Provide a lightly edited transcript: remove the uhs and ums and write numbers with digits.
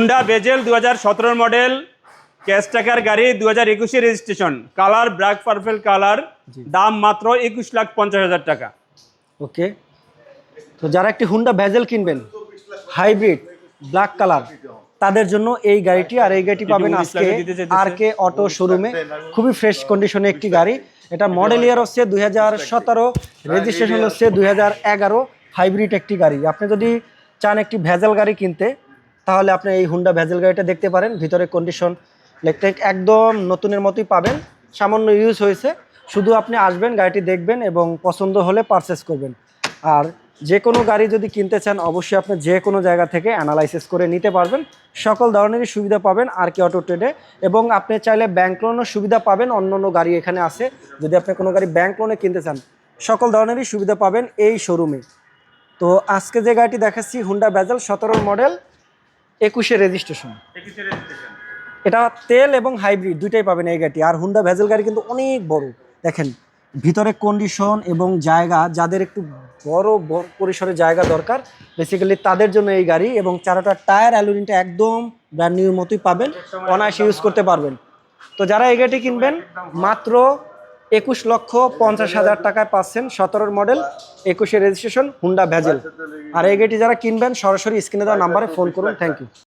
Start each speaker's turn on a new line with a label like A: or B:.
A: Honda বেজেল 2017 model cash টাকার গাড়ি 2021 registration, colour black purple colour, দাম মাত্র 21,50,000 টাকা।
B: ওকে, তো যারা একটি হুন্ডা ভেজেল কিনবেন হাইব্রিড ব্ল্যাক কালার, তাদের জন্য এই গাড়িটি। আর এই গাড়িটি পাবেন আজকে RK অটো শোরুমে। খুবই ফ্রেশ কন্ডিশনে একটি গাড়ি। এটা মডেল ইয়ার হচ্ছে 2017, রেজিস্ট্রেশন হচ্ছে 2011। হাইব্রিড একটি গাড়ি। আপনি যদি চান একটি ভেজেল গাড়ি কিনতে, তাহলে আপনি এই হুন্ডা ভেজেল গাড়িটা দেখতে পারেন। ভিতরে কন্ডিশন ইলেকট্রিক একদম নতুনের মতোই পাবেন, সামান্য ইউজ হয়েছে। শুধু আপনি আসবেন, গাড়িটি দেখবেন এবং পছন্দ হলে পারচেস করবেন। আর যে কোনো গাড়ি যদি কিনতে চান, অবশ্যই আপনি যে কোনো জায়গা থেকে অ্যানালাইসিস করে নিতে পারবেন। সকল ধরনেরই সুবিধা পাবেন RK অটো ট্রেডে। এবং আপনি চাইলে ব্যাংক লোনের সুবিধা পাবেন, অন্য অন্য গাড়ি এখানে আছে। যদি আপনি কোনো গাড়ি ব্যাংক লোনে কিনতে চান, সকল ধরনেরই সুবিধা পাবেন এই শোরুমে। তো আজকে যে গাড়িটি দেখাচ্ছি হুন্ডা ভেজেল 17 মডেল 21 রেজিস্ট্রেশন। এটা তেল এবং হাইব্রিড দুইটাই পাবেন এই গাড়িটি। আর হুন্ডা ভেজেল গাড়ি কিন্তু অনেক বড়, দেখেন ভিতরে কন্ডিশন এবং জায়গা। যাদের একটু বড় পরিসরে জায়গা দরকার, বেসিক্যালি তাদের জন্য এই গাড়ি। এবং চারোটা টায়ার অ্যালুমিনিয়ামটা একদম ব্র্যান্ড নিউ মতোই পাবেন, অনায়াসে ইউজ করতে পারবেন। তো যারা এই গাড়িটি কিনবেন মাত্র 21,50,000 টাকায় পাচ্ছেন 17 মডেল 21 রেজিস্ট্রেশন হুন্ডা ভেজেল। আর এই গাড়িটি যারা কিনবেন সরাসরি স্ক্রিনে দেওয়া নাম্বারে ফোন করুন। Thank you.